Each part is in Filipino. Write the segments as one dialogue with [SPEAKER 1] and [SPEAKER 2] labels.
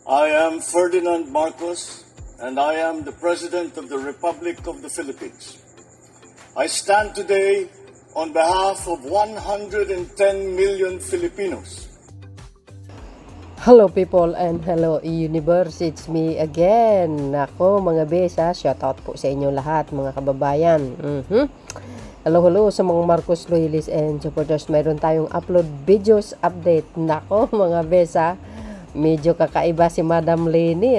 [SPEAKER 1] I am Ferdinand Marcos, and I am the President of the Republic of the Philippines. I stand today on behalf of 110 million Filipinos.
[SPEAKER 2] Hello people and hello universe, it's me again. Ako mga besa, shoutout po sa inyo lahat mga kababayan. Hello sa mga Marcos loyalists and supporters. Mayroon tayong upload videos update. Nako mga besa, medyo kakaiba si Madam Leni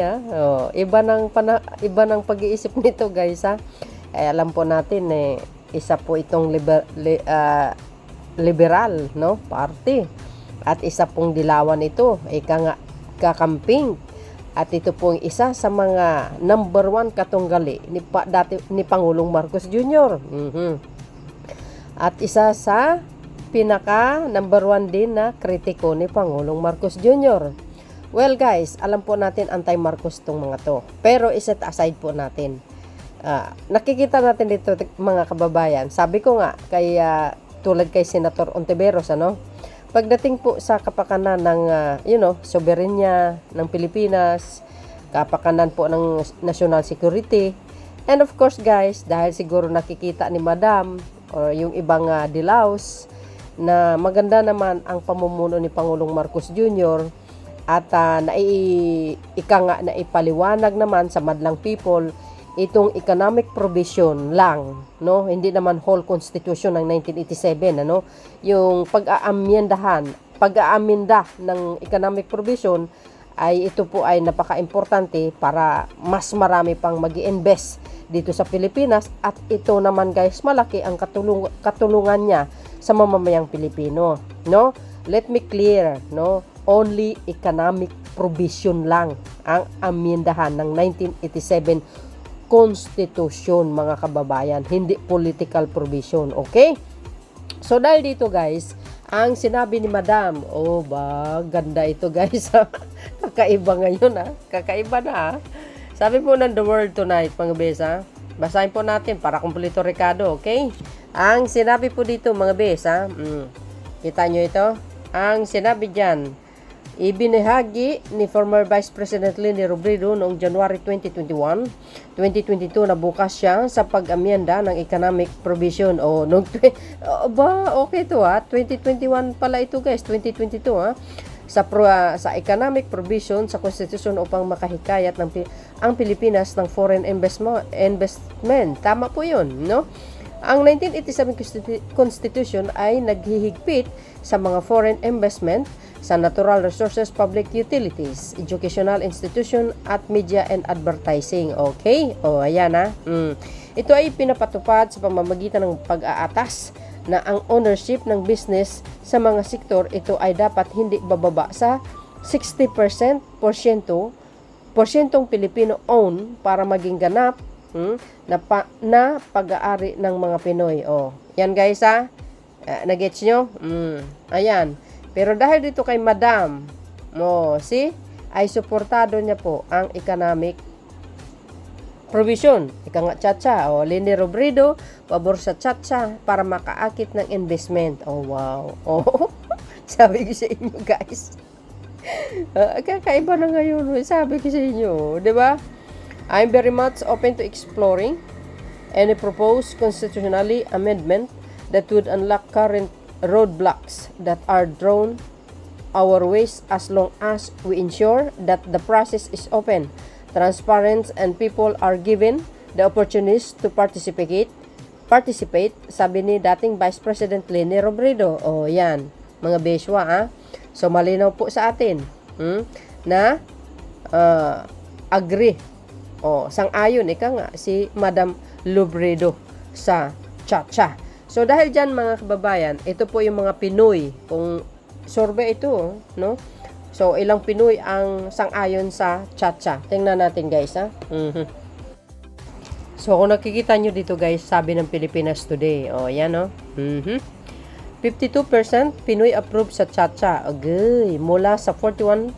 [SPEAKER 2] iba ng pag-iisip nito guys alam po natin isa po itong liberal no party at isa pong dilawan ito kakamping at ito pong isa sa mga number 1 katunggali ni Pangulong Marcos Jr. At isa sa pinaka number 1 din na kritiko ni Pangulong Marcos Jr. Well guys, alam po natin anti-Marcos tong mga to. Pero iset aside po natin. Nakikita natin dito mga kababayan. Sabi ko nga tulad kay Senator Ontiveros pagdating po sa kapakanan ng soberenya ng Pilipinas, kapakanan po ng national security, and of course guys, dahil siguro nakikita ni Madam or yung ibang dilaws na maganda naman ang pamumuno ni Pangulong Marcos Jr. at naipaliwanag naman sa madlang people itong economic provision lang, no? Hindi naman whole constitution ng 1987, yung pag-aaminda ng economic provision ito po ay napaka-importante para mas marami pang mag-i-invest dito sa Pilipinas at ito naman guys, malaki ang katulungan niya sa mamamayang Pilipino, no? Let me clear, no? Only economic provision lang ang amendahan ng 1987 Constitution mga kababayan, hindi political provision, okay? So dahil dito guys, ang sinabi ni Madam, ganda ito guys. Kakaiba ngayon kakaiba na Sabi po ng The World Tonight mga besa, basahin po natin para kumpleto rekado, okay? Ang sinabi po dito mga besa, kita nyo ito? Ang sinabi dyan, ibinahagi ni former Vice President Leni Robredo noong January 2022 na bukas siya sa pag-amyenda ng economic provision. Okay to 2021 pala ito guys, 2022 sa economic provision sa Constitution upang makahikayat ang Pilipinas ng foreign investment. Tama po yun, no? Ang 1987 Constitution ay naghihigpit sa mga foreign investment sa natural resources, public utilities, educational institution at media and advertising. Okay? Ayan Ito ay pinapatupad sa pamamagitan ng pag-aatas na ang ownership ng business sa mga sektor ito ay dapat hindi bababa sa 60% porsyentong Pilipino own para maging ganap na pag-aari ng mga Pinoy. Yan guys nagets nyo? Ayan. Pero dahil dito kay Madam, ay suportado niya po ang economic provision. Ika nga Chacha, Leni Robredo, pabor sa Chacha para makaakit ng investment. Wow. Sabi ko sa inyo guys. Kakaiba na ngayon. Sabi ko sa inyo, di ba? I'm very much open to exploring any proposed constitutionally amendment that would unlock current roadblocks that are drawn our ways as long as we ensure that the process is open, transparent, and people are given the opportunities to participate, sabi ni dating Vice President Leni Robredo. Yan, mga beswa So malinaw po sa atin na agree sang-ayon si Madam Robredo sa Chacha. So dahil dyan mga kababayan, ito po yung mga Pinoy, kung survey ito, no? So ilang Pinoy ang sang-ayon sa Chacha. Tingnan natin guys So kung nakikita nyo dito guys, sabi ng Pilipinas Today, yan 52% Pinoy approve sa Chacha. Mula sa 41%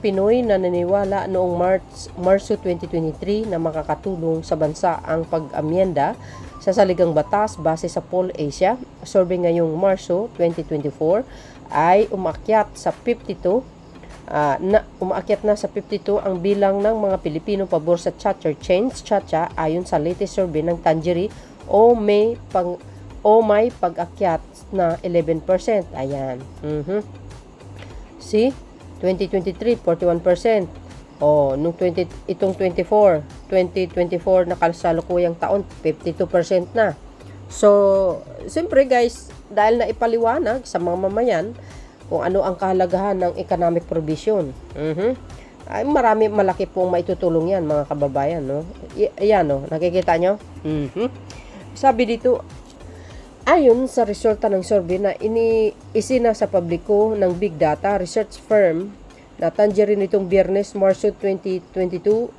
[SPEAKER 2] Pinoy na naniniwala noong Marso 2023 na makakatulong sa bansa ang pag-amyenda sa saligang batas base sa Poll Asia. Survey ngayong Marso 2024 ay umakyat sa 52 umaakyat na sa 52 ang bilang ng mga Pilipino pabor sa Chacha Change Chacha ayon sa latest survey ng Tangery o may pag-akyat na 11%. Ayan. See? 2023, 41%. Nung 2024 na kasalukuyang taon, 52% na. So, siyempre guys, dahil na ipaliwanag sa mga mamayan kung ano ang kahalagahan ng economic provision. Ay malaki pong maitutulong yan mga kababayan, no? Ayan, no? Nakikita nyo? Sabi dito, ayon sa resulta ng survey na isina sa publiko ng Big Data Research Firm na Tangery nitong Biyernes, Marso 2022,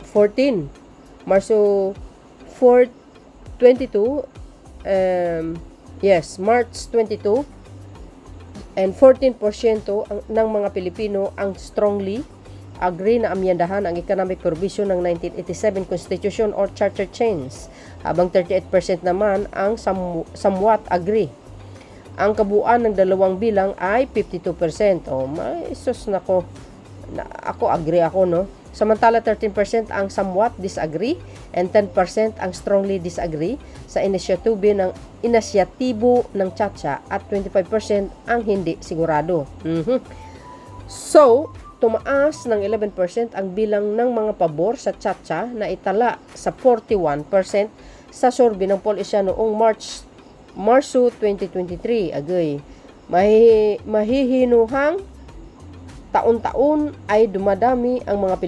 [SPEAKER 2] 14. Marso 4, 22, March 22, and 14% ng mga Pilipino ang strongly agree na amyendahan ang economic provision ng 1987 Constitution or Charter Change, habang 38% naman ang somewhat agree. Ang kabuuan ng dalawang bilang ay 52%. May sus nako. Ako agree ako, no? Samantala 13% ang somewhat disagree and 10% ang strongly disagree sa inisyatibo ng Chacha at 25% ang hindi sigurado. So, tumaas ng 11% ang bilang ng mga pabor sa Chacha na itala sa 41% sa survey ng POLISIA noong Marso 2023. Agay, mahihinuhang taon-taon ay dumadami ang mga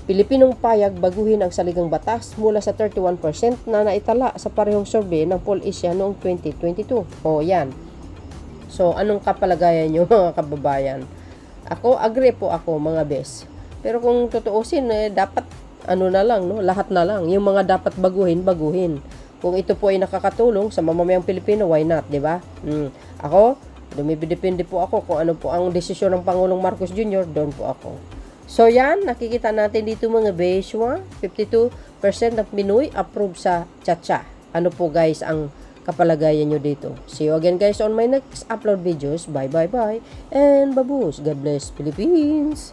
[SPEAKER 2] Pilipinong payag baguhin ang saligang batas mula sa 31% na naitala sa parehong survey ng POLISIA noong 2022. Yan. So, anong kapalagayan nyo mga kababayan? Ako, agree po ako mga bes. Pero kung tutuusin, dapat na lang, no? Lahat na lang. Yung mga dapat baguhin. Kung ito po ay nakakatulong sa mamamayang Pilipino, why not, di ba? Ako, dumidepende po ako kung ano po ang desisyon ng Pangulong Marcos Jr., doon po ako. So yan, nakikita natin dito mga beswa, 52% ng Pinoy approve sa Chacha. Ano po guys ang kapalagayan nyo dito? See you again guys on my next upload videos. Bye. And babus. God bless Philippines.